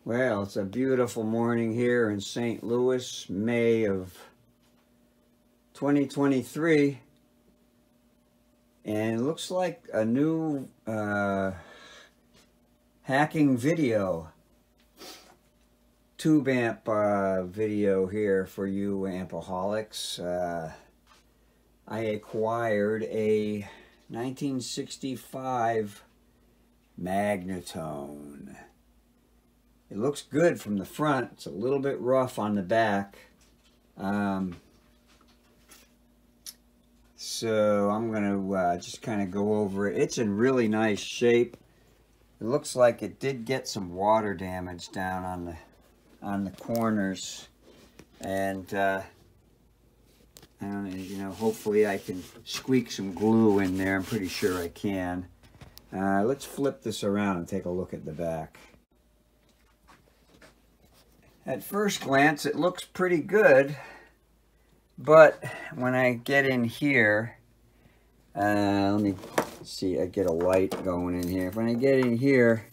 Well, it's a beautiful morning here in St. Louis, May of 2023, and it looks like a new hacking video, tube amp video here for you ampaholics. I acquired a 1965 Magnatone. It looks good from the front. It's a little bit rough on the back. So I'm going to just kind of go over it. It's in really nice shape. It looks like it did get some water damage down on the corners. And I don't know, you know, hopefully I can squeak some glue in there. I'm pretty sure I can. Let's flip this around and take a look at the back. At first glance, it looks pretty good, but when I get in here, let me see, I get a light going in here. When I get in here,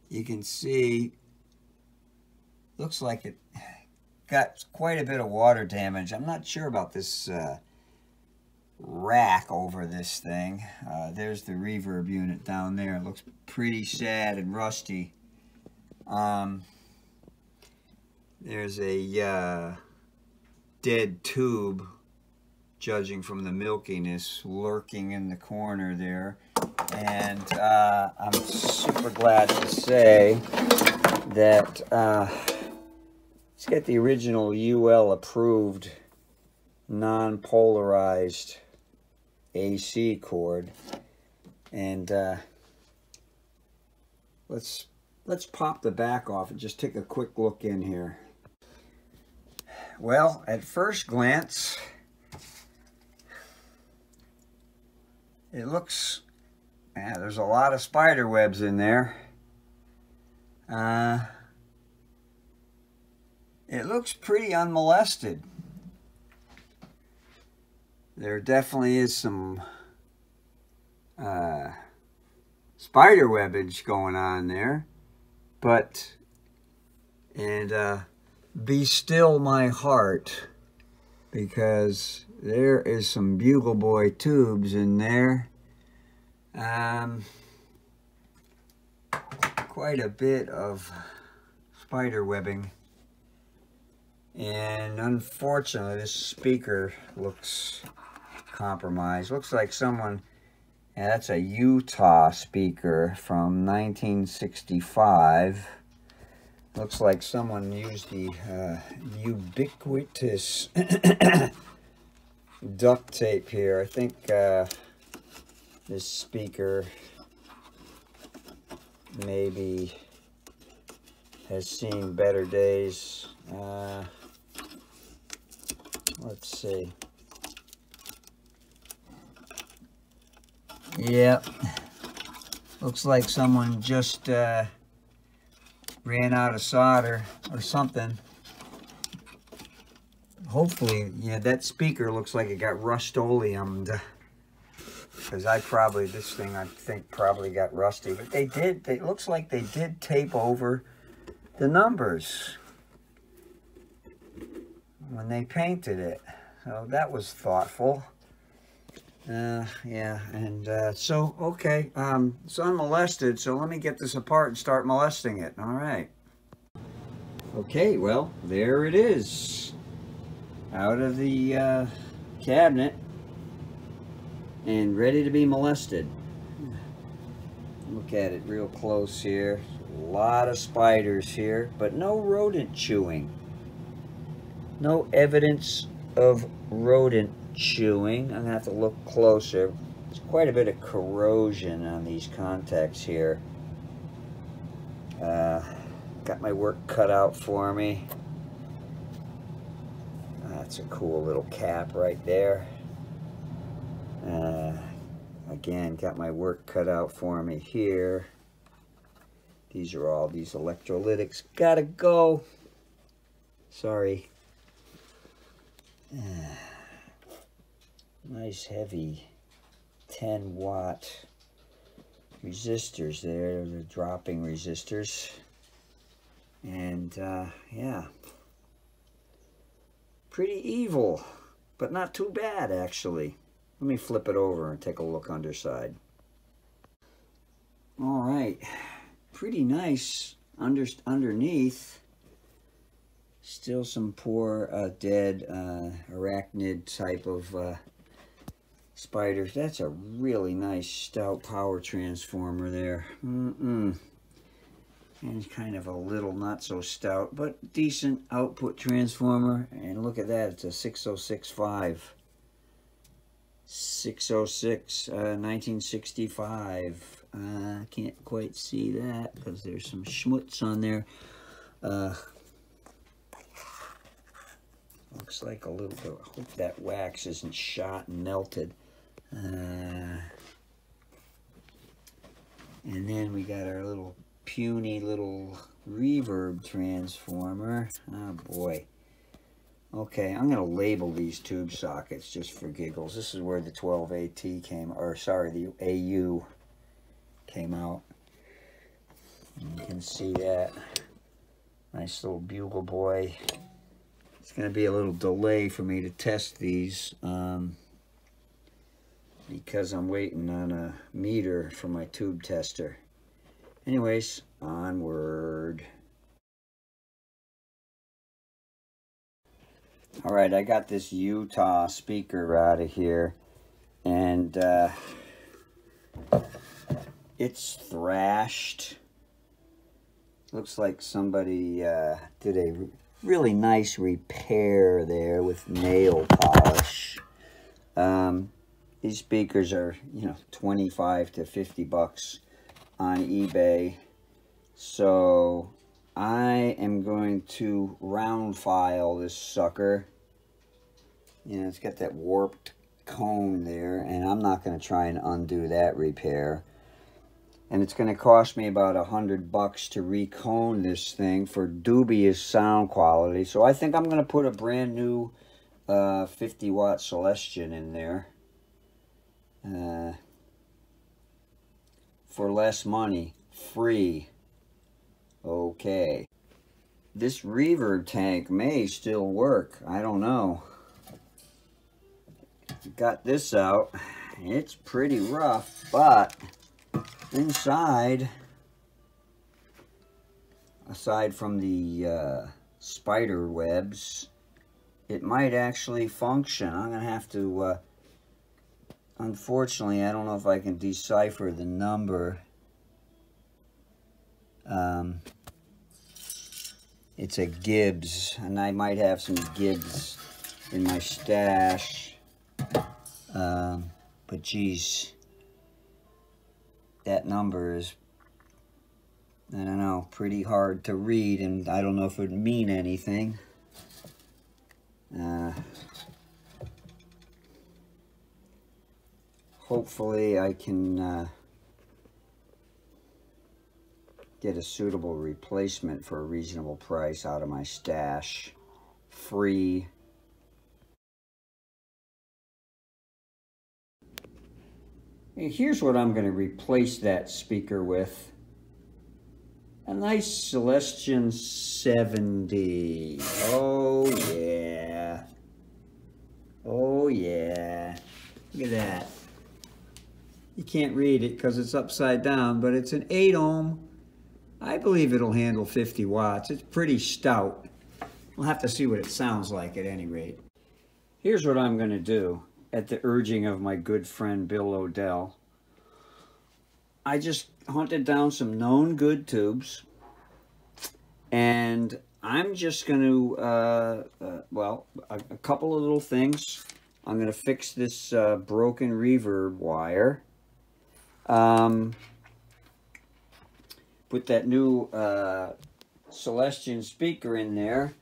you can see, looks like it got quite a bit of water damage. I'm not sure about this rack over this thing. There's the reverb unit down there. It looks pretty sad and rusty. There's a dead tube, judging from the milkiness, lurking in the corner there. And I'm super glad to say that it's got the original UL approved non-polarized AC cord, and let's pop the back off and just take a quick look in here. Well, at first glance, it looks, there's a lot of spider webs in there. It looks pretty unmolested. There definitely is some spider webbage going on there, but, and be still my heart, because there is some Bugle Boy tubes in there. Quite a bit of spider webbing, and unfortunately this speaker looks compromised. Looks like someone, that's a Utah speaker from 1965. Looks like someone used the ubiquitous duct tape here. I think this speaker maybe has seen better days. Let's see. Yeah, looks like someone just ran out of solder or something. Hopefully, yeah, that speaker looks like it got Rust-Oleumed, because this thing I think probably got rusty. But it looks like they did tape over the numbers when they painted it. So that was thoughtful. Yeah, and so, okay, it's unmolested, so let me get this apart and start molesting it. All right. Okay, well, there it is, out of the cabinet and ready to be molested. Look at it real close here. A lot of spiders here, but no rodent chewing. No evidence of rodent chewing. I'm gonna have to look closer. There's quite a bit of corrosion on these contacts here. Got my work cut out for me. That's a cool little cap right there. Again, got my work cut out for me here. These are all these electrolytics. Gotta go. Sorry. Nice heavy 10-watt resistors there, the dropping resistors. And yeah, pretty evil, but not too bad actually. Let me flip it over and take a look underside. All right, pretty nice underneath. Still some poor dead arachnid type of spiders. That's a really nice stout power transformer there. And kind of a little not so stout, but decent output transformer. And look at that, it's a 6065. 606, 1965. I can't quite see that because there's some schmutz on there. Looks like a little bit. I hope that wax isn't shot and melted. And then we got our little puny little reverb transformer. Oh boy. Okay, I'm gonna label these tube sockets just for giggles. This is where the 12AT came, or sorry, the AU came out. And you can see that. Nice little bugle boy. It's gonna be a little delay for me to test these because I'm waiting on a meter for my tube tester. Anyways, onward. All right, I got this Utah speaker out of here, and it's thrashed. Looks like somebody did a really nice repair there with nail polish. These speakers are, you know, 25 to 50 bucks on eBay. So I am going to round file this sucker. You know, it's got that warped cone there, and I'm not going to try and undo that repair. And it's going to cost me about $100 to recone this thing for dubious sound quality. So I think I'm going to put a brand new 50 watt Celestion in there for less money, free. Okay. This reverb tank may still work. I don't know. Got this out. It's pretty rough, but inside, aside from the spider webs, it might actually function. I'm going to have to, unfortunately, I don't know if I can decipher the number. It's a Gibbs, and I might have some Gibbs in my stash. But geez, that number is, I don't know, pretty hard to read, and I don't know if it would mean anything. Hopefully I can get a suitable replacement for a reasonable price out of my stash. Free. Here's what I'm going to replace that speaker with. A nice Celestion 70. Oh yeah. Oh yeah. Look at that. You can't read it because it's upside down, but it's an 8 ohm. I believe it'll handle 50 watts. It's pretty stout. We'll have to see what it sounds like at any rate. Here's what I'm going to do at the urging of my good friend Bill Odell. I just hunted down some known good tubes, and I'm just going to, well, a couple of little things. I'm going to fix this broken reverb wire. Put that new Celestion speaker in there,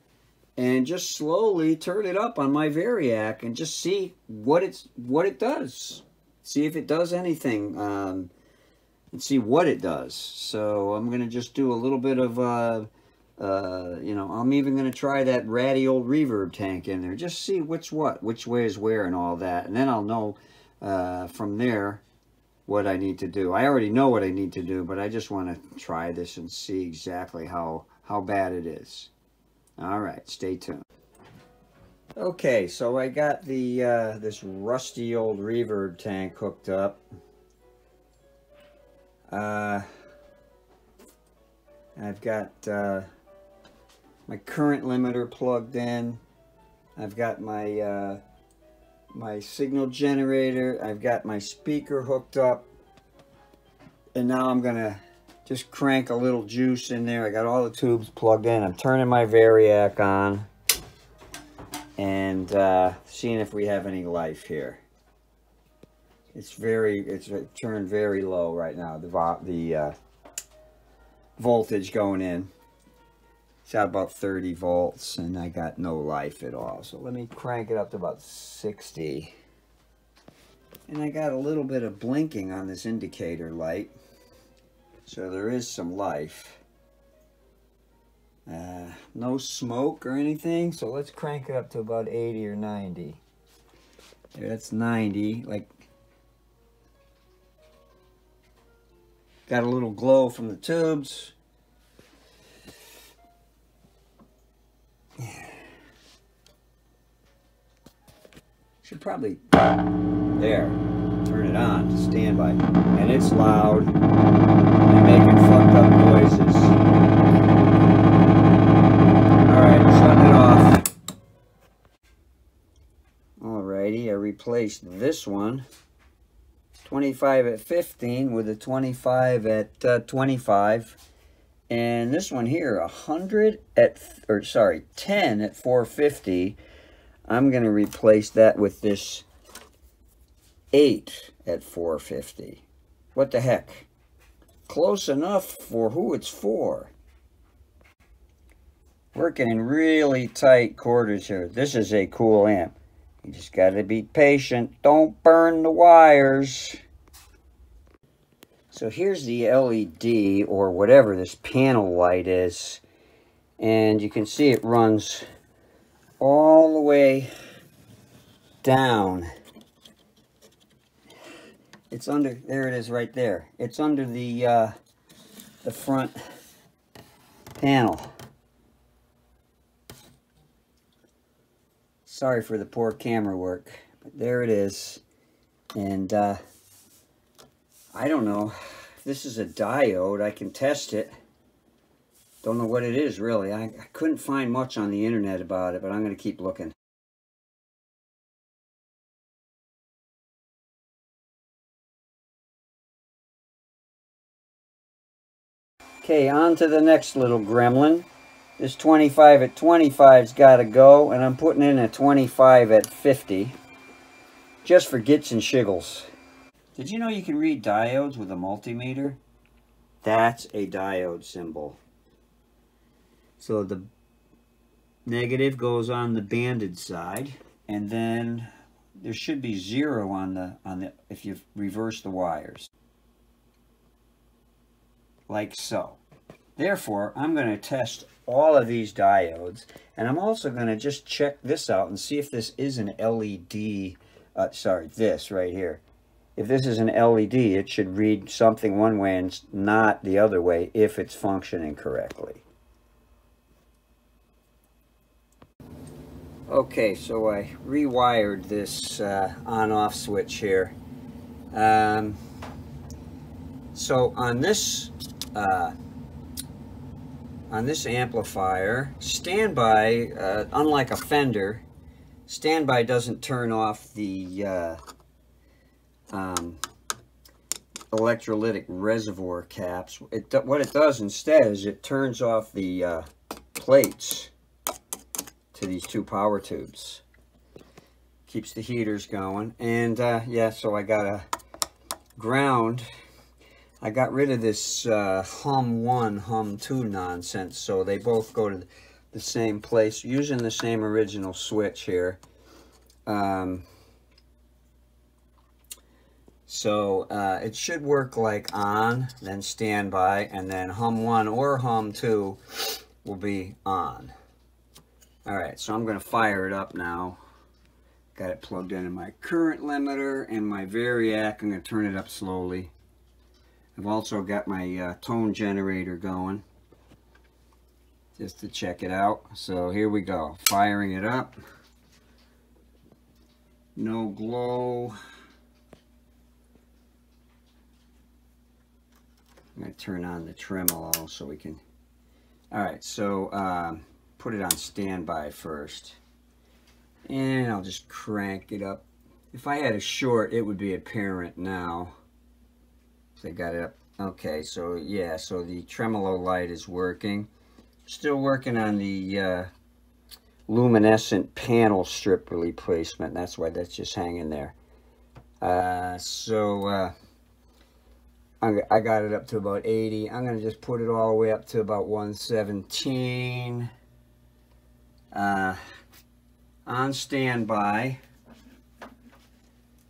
and just slowly turn it up on my Variac and just see what it does. See if it does anything, and see what it does. So I'm gonna just do a little bit of you know, I'm even gonna try that ratty old reverb tank in there, just see which way is where and all that, and then I'll know from there what I need to do. I already know what I need to do, but I just want to try this and see exactly how bad it is. All right, stay tuned. Okay, so I got the this rusty old reverb tank hooked up. I've got my current limiter plugged in. I've got my my signal generator. I've got my speaker hooked up. And now I'm gonna just crank a little juice in there. I got all the tubes plugged in. I'm turning my variac on and seeing if we have any life here. It's turned very low right now. The voltage going in. It's at about 30 volts, and I got no life at all. So let me crank it up to about 60. And I got a little bit of blinking on this indicator light. So there is some life. No smoke or anything, so let's crank it up to about 80 or 90. There, that's 90. Like, got a little glow from the tubes. Should probably, there, turn it on, standby. And it's loud and making fucked up noises. Alright, shutting it off. Alrighty, I replaced this one, 25 at 15 with a 25 at 25. And this one here, 10 at 450. I'm going to replace that with this 8 at 450. What the heck? Close enough for who it's for. Working in really tight quarters here. This is a cool amp. You just got to be patient. Don't burn the wires. So here's the LED or whatever this panel light is. And you can see it runs all the way down. It's under, there it is right there. It's under the front panel. Sorry for the poor camera work, but there it is. And I don't know if this is a diode. I can test it. Don't know what it is, really. I couldn't find much on the internet about it, but I'm going to keep looking. Okay, on to the next little gremlin. This 25 at 25's got to go, and I'm putting in a 25 at 50. Just for gits and shiggles. Did you know you can read diodes with a multimeter? That's a diode symbol. So the negative goes on the banded side, and then there should be 0 on the if you reverse the wires. Like so. Therefore, I'm going to test all of these diodes, and I'm also going to just check this out and see if this is an LED, this right here. If this is an LED, it should read something one way and not the other way if it's functioning correctly. Okay, so I rewired this on-off switch here. So on this amplifier, standby, unlike a Fender, standby doesn't turn off the electrolytic reservoir caps. What it does instead is it turns off the plates to these 2 power tubes. Keeps the heaters going. And yeah, so I got a ground. I got rid of this hum 1, hum 2 nonsense, so they both go to the same place, using the same original switch here. So it should work like on, then standby, and then hum 1 or hum 2 will be on. Alright, so I'm going to fire it up now. Got it plugged into my current limiter and my variac. I'm going to turn it up slowly. I've also got my tone generator going just to check it out. So here we go, firing it up. No glow. I'm going to turn on the tremolo so we can... Alright, so put it on standby first. And I'll just crank it up. If I had a short, it would be apparent now. So I got it up. Okay, so yeah, so the tremolo light is working. Still working on the luminescent panel strip replacement. That's why that's just hanging there. I got it up to about 80. I'm going to just put it all the way up to about 117. On standby.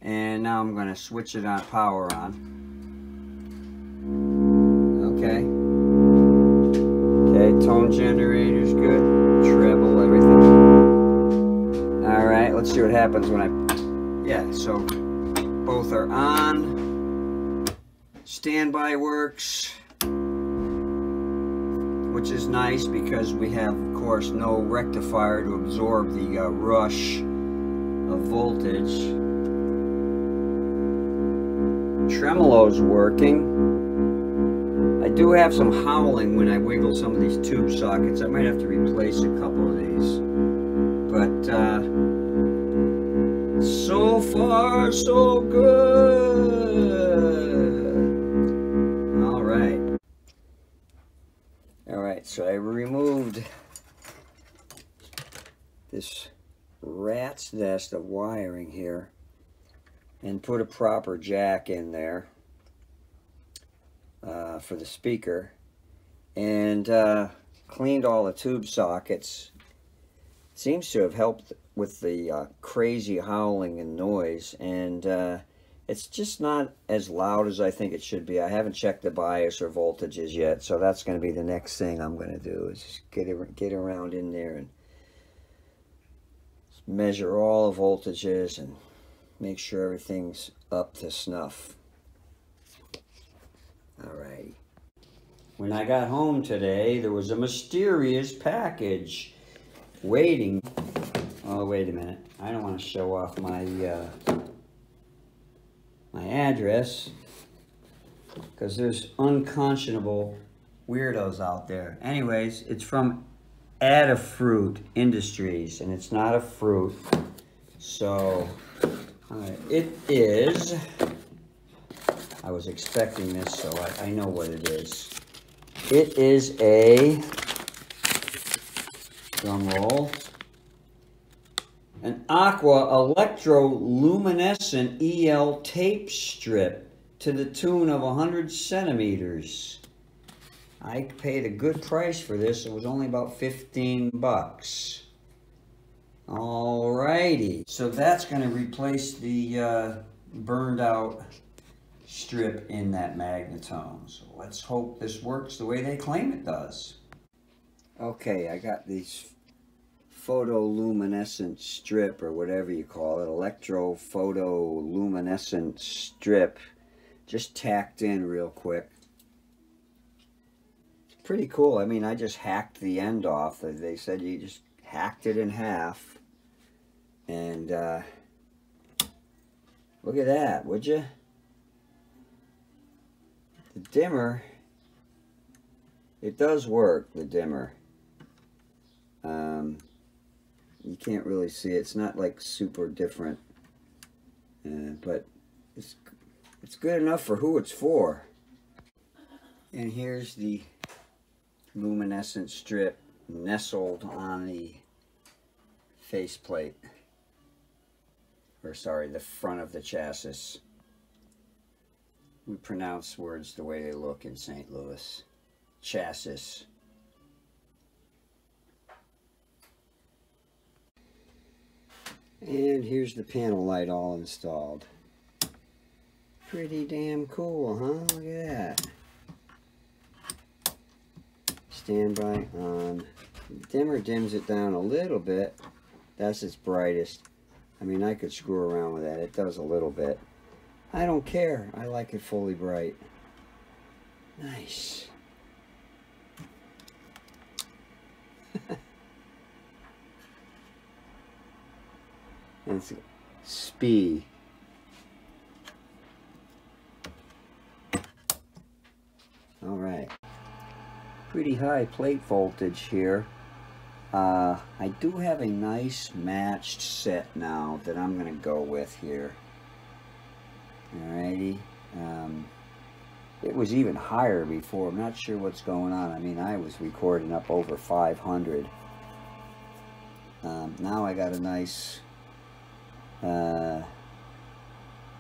And now I'm going to switch it on power on. Okay. Okay, tone generator's good. Treble, everything. Alright, let's see what happens when I... Yeah, so both are on. Standby works, which is nice because we have, of course, no rectifier to absorb the rush of voltage. Tremolo's working. I do have some howling when I wiggle some of these tube sockets. I might have to replace a couple of these. But so far, so good. Alright, so I removed this rat's nest of wiring here and put a proper jack in there for the speaker, and cleaned all the tube sockets. Seems to have helped with the crazy howling and noise, and it's just not as loud as I think it should be. I haven't checked the bias or voltages yet, so that's going to be the next thing I'm going to do, is just get around in there and measure all the voltages and make sure everything's up to snuff. Alrighty. When I got home today, there was a mysterious package waiting. Oh, wait a minute. I don't want to show off my my address, because there's unconscionable weirdos out there. Anyways, it's from Adafruit Industries, and it's not a fruit. So, it is... I was expecting this, so I know what it is. It is a... drum roll. An aqua electroluminescent EL tape strip to the tune of 100 centimeters. I paid a good price for this. It was only about 15 bucks. Alrighty. So that's going to replace the burned out strip in that Magnatone. So let's hope this works the way they claim it does. Okay, I got these photoluminescent strip, or whatever you call it, electro-photoluminescent strip, just tacked in real quick. It's pretty cool. I mean, I just hacked the end off. They said you just hacked it in half, and look at that, would you? The dimmer, it does work, the dimmer. You can't really see it. It's not like super different, but it's good enough for who it's for. And here's the luminescent strip nestled on the faceplate, or sorry, the front of the chassis. We pronounce words the way they look in St. Louis. Chassis. And here's the panel light all installed. Pretty damn cool, huh? Look at that. Standby on. The dimmer dims it down a little bit. That's its brightest. I mean, I could screw around with that. It does a little bit. I don't care. I like it fully bright. Nice. It's Spee. All right. Pretty high plate voltage here. I do have a nice matched set now that I'm going to go with here. Alrighty. It was even higher before. I'm not sure what's going on. I mean, I was recording up over 500. Now I got a nice, you know,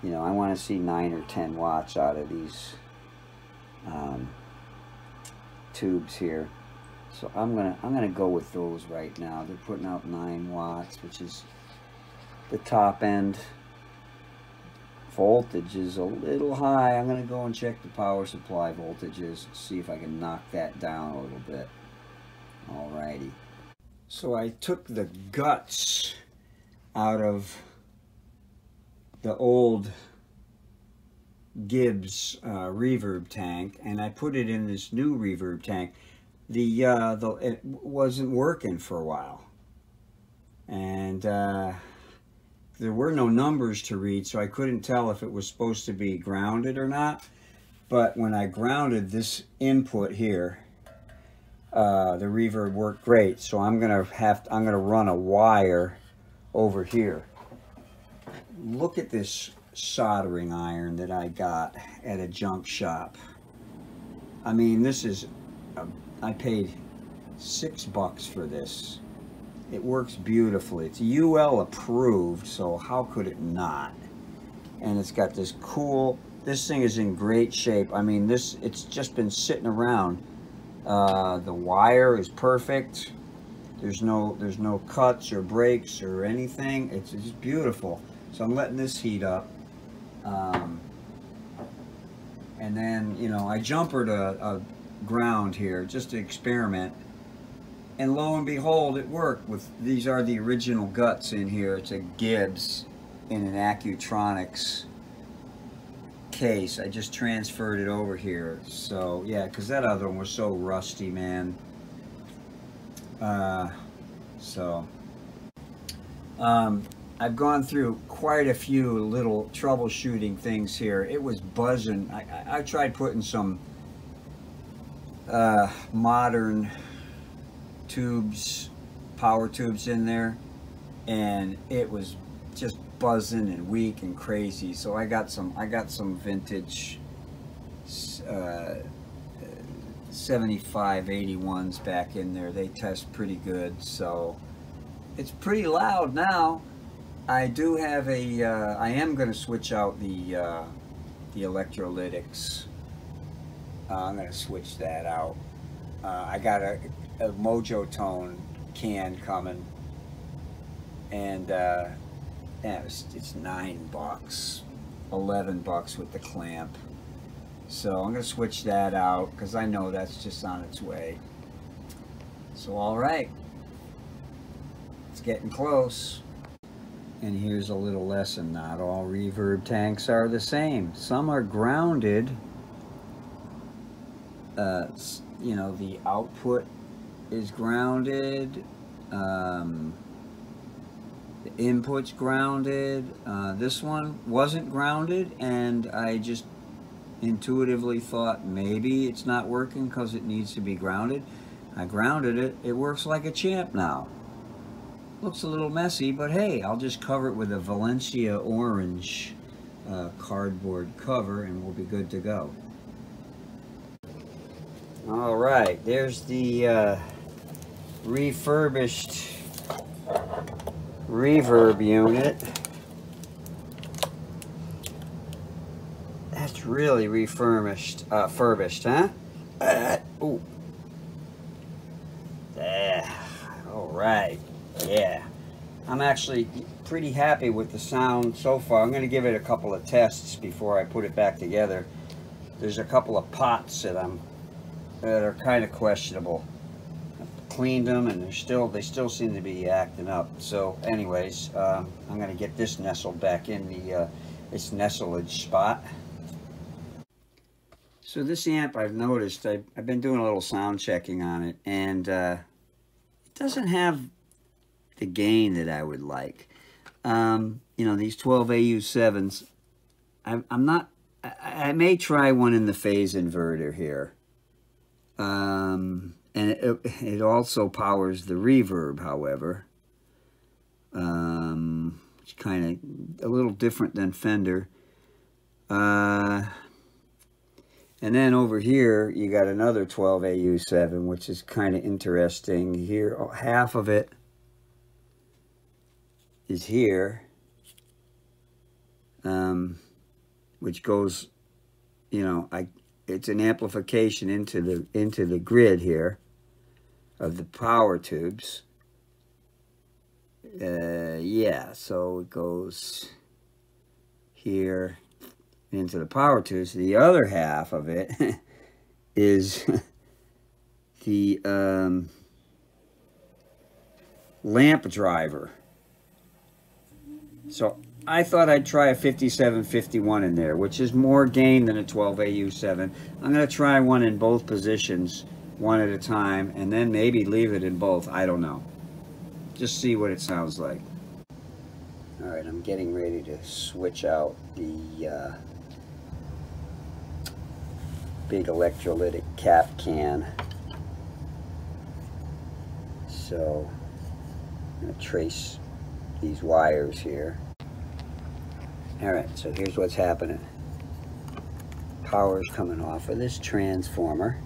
I want to see 9 or 10 watts out of these tubes here. So I'm gonna go with those right now. They're putting out 9 watts, which is the top end. Voltage is a little high. I'm gonna go and check the power supply voltages, see if I can knock that down a little bit. Alrighty. So I took the guts out of the old Gibbs reverb tank, and I put it in this new reverb tank. It wasn't working for a while, and there were no numbers to read, so I couldn't tell if it was supposed to be grounded or not. But when I grounded this input here, the reverb worked great. So I'm gonna run a wire over here. Look at this soldering iron that I got at a junk shop. I mean, this is I paid $6 for this. It works beautifully. It's UL approved, so how could it not? And it's got this cool, this thing is in great shape. I mean, it's just been sitting around. The wire is perfect. There's no cuts or breaks or anything. It's just beautiful. So I'm letting this heat up. And then, you know, I jumpered a ground here just to experiment, and lo and behold, it worked. These are the original guts in here. It's a Gibbs in an Accutronics case. I just transferred it over here. So yeah, because that other one was so rusty, man. I've gone through quite a few little troubleshooting things here. It was buzzing. I tried putting some modern tubes, power tubes in there, and it was just buzzing and weak and crazy. So I got some vintage 7581s back in there. They test pretty good, so it's pretty loud now. I do have a I am going to switch out the electrolytics. I'm going to switch that out. I got a Mojo Tone can coming, and it's $9, $11 with the clamp. So I'm going to switch that out because I know that's just on its way. So all right, it's getting close. And here's a little lesson: not all reverb tanks are the same. Some are grounded. You know, the output is grounded, the input's grounded. This one wasn't grounded, and I just intuitively thought maybe it's not working because it needs to be grounded. I grounded it. It works like a champ now. Looks a little messy, but hey, I'll just cover it with a Valencia orange cardboard cover, and we'll be good to go. All right, there's the refurbished reverb unit. That's really refurbished, furbished, huh? Ooh. All right, yeah. I'm actually pretty happy with the sound so far. I'm going to give it a couple of tests before I put it back together. There's a couple of pots that are kind of questionable. cleaned them, and they still seem to be acting up. So anyways, I'm going to get this nestled back in its nestlage spot. So this amp, I've noticed, I've been doing a little sound checking on it, and it doesn't have the gain that I would like. You know, these 12 AU7s, I may try one in the phase inverter here. And it also powers the reverb, however. It's kind of a little different than Fender. And then over here, you got another 12 AU7, which is kind of interesting. Here, half of it is here, which goes, you know, it's an amplification into the grid here of the power tubes. Yeah, so it goes here into the power tubes. The other half of it is the lamp driver. So I thought I'd try a 5751 in there, which is more gain than a 12 AU7. I'm going to try one in both positions, one at a time, and then maybe leave it in both. I don't know. Just see what it sounds like. All right, I'm getting ready to switch out the big electrolytic cap can. So I'm going to trace these wires here. All right, so here's what's happening. Power's coming off of this transformer.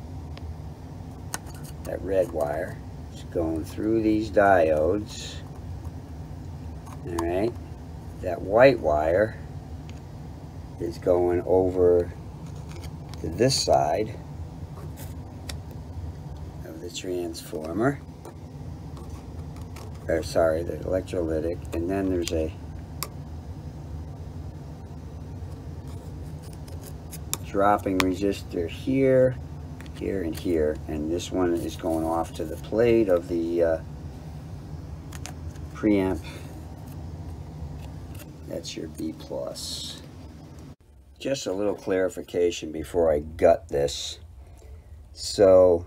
That red wire is going through these diodes. All right, that white wire is going over to this side of the transformer. Or sorry, the electrolytic, and then there's a dropping resistor here, here, and here, and this one is going off to the plate of the preamp. That's your B+. Just a little clarification before I gut this. So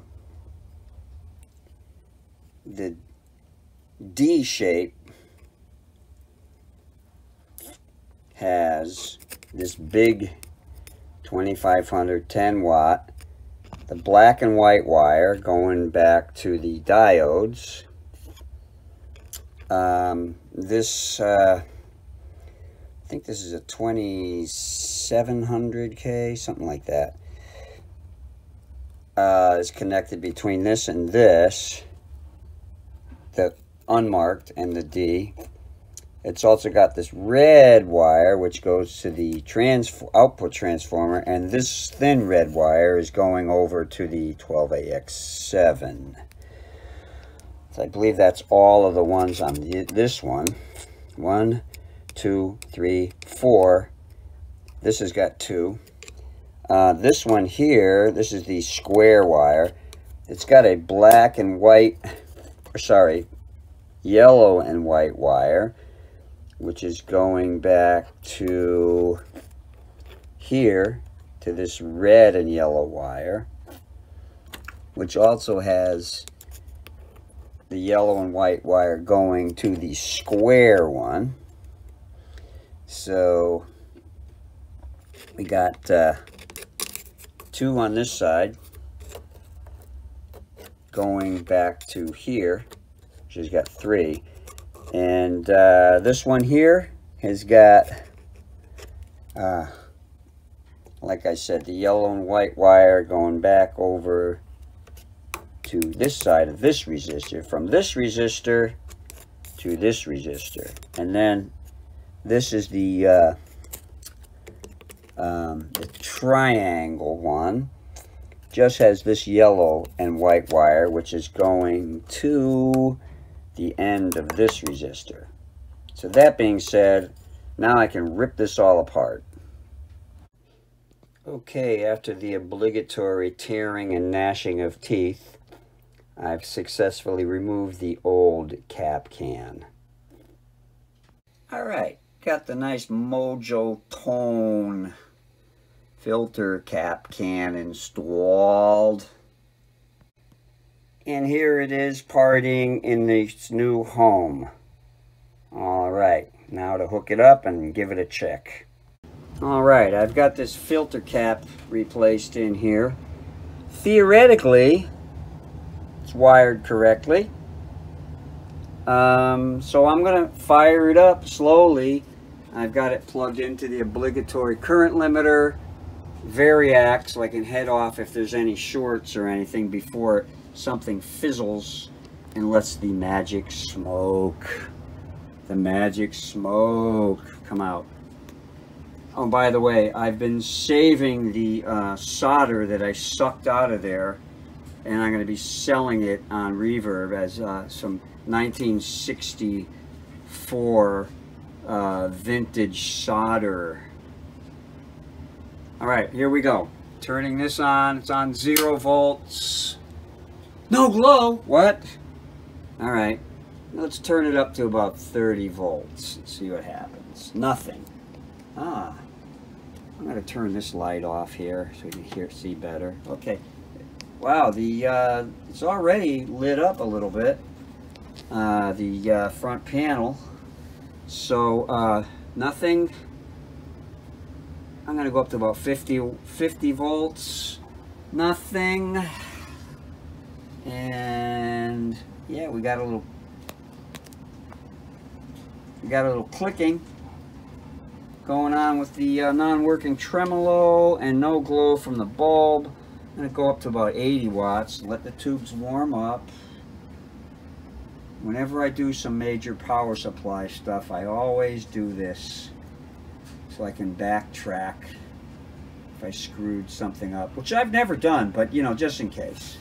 the D shape has this big 2500 10 watt, the black and white wire going back to the diodes. This I think this is a 2700K, something like that. Is connected between this and this, the unmarked, and the D. It's also got this red wire which goes to the output transformer, and this thin red wire is going over to the 12AX7. So I believe that's all of the ones on this one. 1, 2, 3, 4. This has got 2. This one here, this is the square wire. It's got a black and white, sorry, yellow and white wire, which is going back to here, to this red and yellow wire, which also has the yellow and white wire going to the square one. So we got 2 on this side going back to here, which has got 3. And this one here has got, like I said, the yellow and white wire going back over to this side of this resistor, from this resistor to this resistor. And then this is the triangle one. Just has this yellow and white wire, which is going to the end of this resistor. So that being said, now I can rip this all apart. Okay, after the obligatory tearing and gnashing of teeth, I've successfully removed the old cap can. Alright, got the nice Magnatone filter cap can installed. And here it is partying in its new home. Alright, now to hook it up and give it a check. Alright, I've got this filter cap replaced in here. Theoretically, it's wired correctly. So I'm going to fire it up slowly. I've got it plugged into the obligatory current limiter, variac, so I can head off if there's any shorts or anything before something fizzles and lets the magic smoke come out. Oh, by the way, I've been saving the solder that I sucked out of there, and I'm going to be selling it on Reverb as some 1964 vintage solder. Alright, here we go. Turning this on. It's on 0 volts. No glow! What? Alright, let's turn it up to about 30 volts and see what happens. Nothing. Ah. I'm going to turn this light off here so you can see better. Okay. Wow, it's already lit up a little bit. The front panel. So, nothing. I'm going to go up to about 50 volts. Nothing. And yeah, we got a little clicking going on with the non-working tremolo and no glow from the bulb. I'm going to go up to about 80 watts, let the tubes warm up. Whenever I do some major power supply stuff, I always do this so I can backtrack if I screwed something up, which I've never done, but you know, just in case.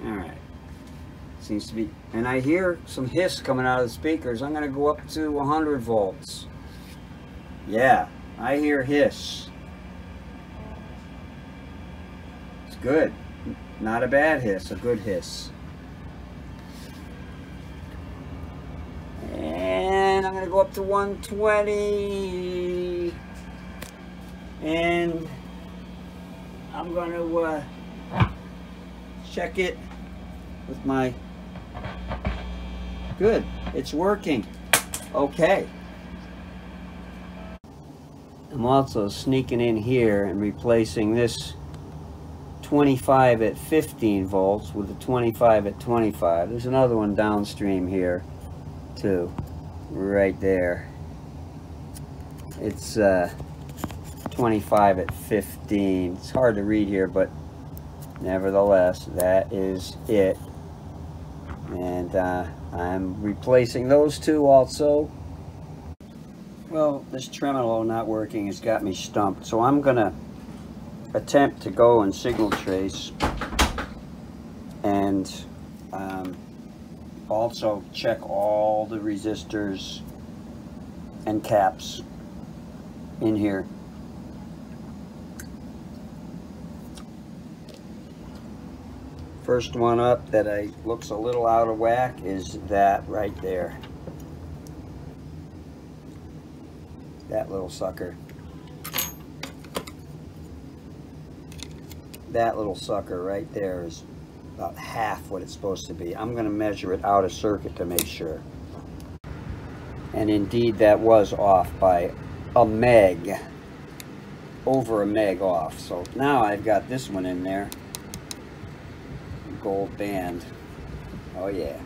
Alright, seems to be, and I hear some hiss coming out of the speakers. I'm going to go up to 100 volts. Yeah, I hear hiss. It's good. Not a bad hiss, a good hiss. And I'm going to go up to 120. And I'm going to check it with my... Good, it's working. Okay. I'm also sneaking in here and replacing this 25 at 15 volts with a 25 at 25. There's another one downstream here too, right there. It's 25 at 15. It's hard to read here, but nevertheless, that is it. And I'm replacing those two also. Well, this tremolo not working has got me stumped, so I'm gonna attempt to go and signal trace and also check all the resistors and caps in here. First one up that looks a little out of whack is that right there. That little sucker. That little sucker right there is about half what it's supposed to be. I'm going to measure it out of circuit to make sure. And indeed that was off by a meg. Over a meg off. So now I've got this one in there. Gold band. Oh yeah.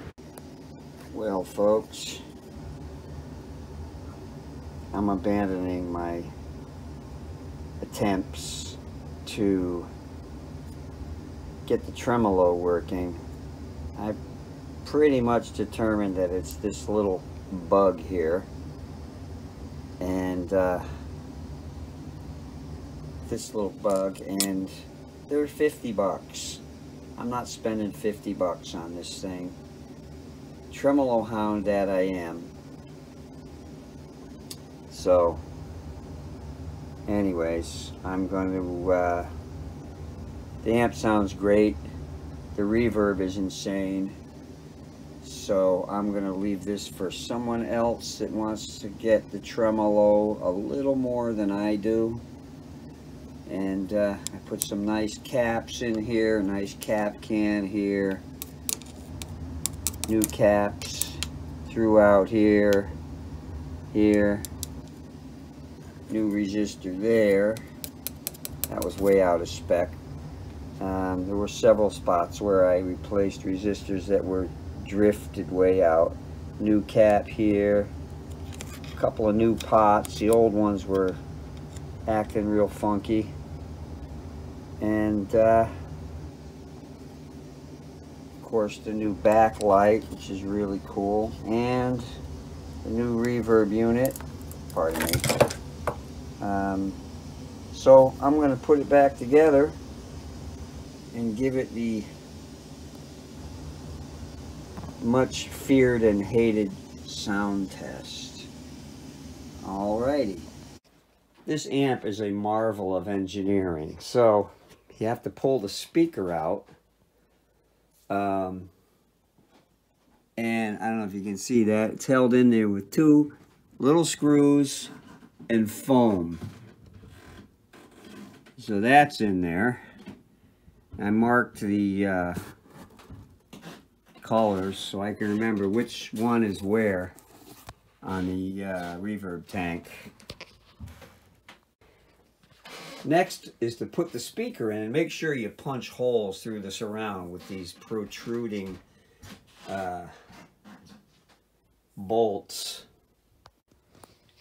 Well folks, I'm abandoning my attempts to get the tremolo working. I've pretty much determined that it's this little bug here, and this little bug, and they're 50 bucks. I'm not spending 50 bucks on this thing. Tremolo hound that I am. So, anyways, I'm going to, the amp sounds great. the reverb is insane. So I'm going to leave this for someone else that wants to get the tremolo a little more than I do. And I put some nice caps in here, nice cap can here, new caps throughout here, new resistor there. That was way out of spec. There were several spots where I replaced resistors that were drifted way out. New cap here, a couple of new pots. The old ones were acting real funky. And of course the new backlight, which is really cool, and the new reverb unit, pardon me. So I'm going to put it back together and give it the much feared and hated sound test. Alrighty. This amp is a marvel of engineering. So you have to pull the speaker out. And I don't know if you can see that. It's held in there with two little screws and foam. So that's in there. I marked the colors so I can remember which one is where on the reverb tank. Next is to put the speaker in and make sure you punch holes through the surround with these protruding bolts.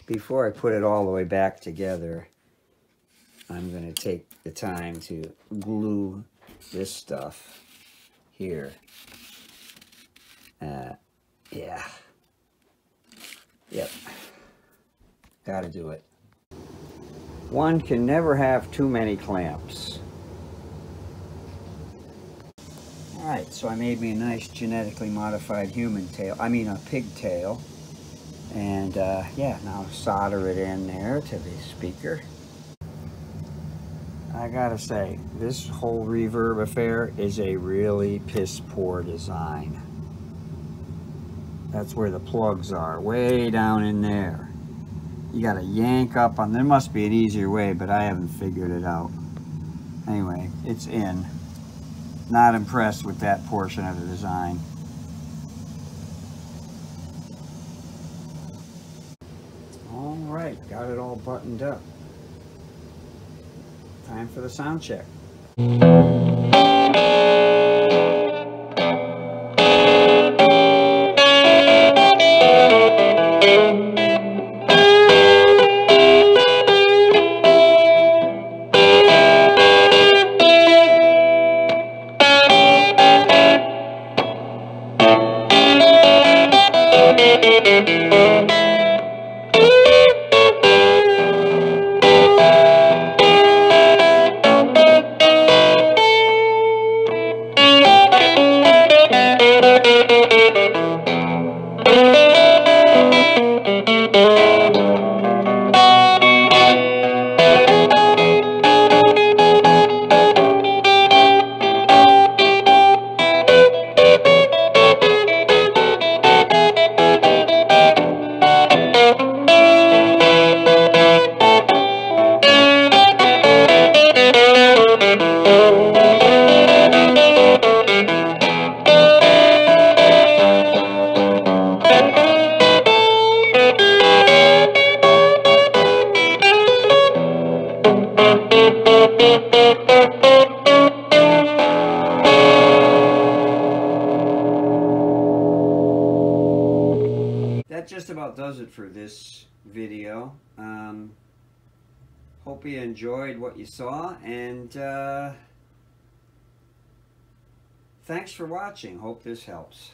Before I put it all the way back together, I'm going to take the time to glue this stuff here. Yeah. Yep. Gotta do it. One can never have too many clamps. Alright, so I made me a nice genetically modified human tail. I mean a pigtail. And yeah, now solder it in there to the speaker. I gotta say, this whole reverb affair is a really piss poor design. That's where the plugs are, way down in there. You gotta yank up on, there must be an easier way, but I haven't figured it out. Anyway, it's in. Not impressed with that portion of the design. All right, got it all buttoned up. Time for the sound check. That just about does it for this video. Hope you enjoyed what you saw, and thanks for watching. Hope this helps.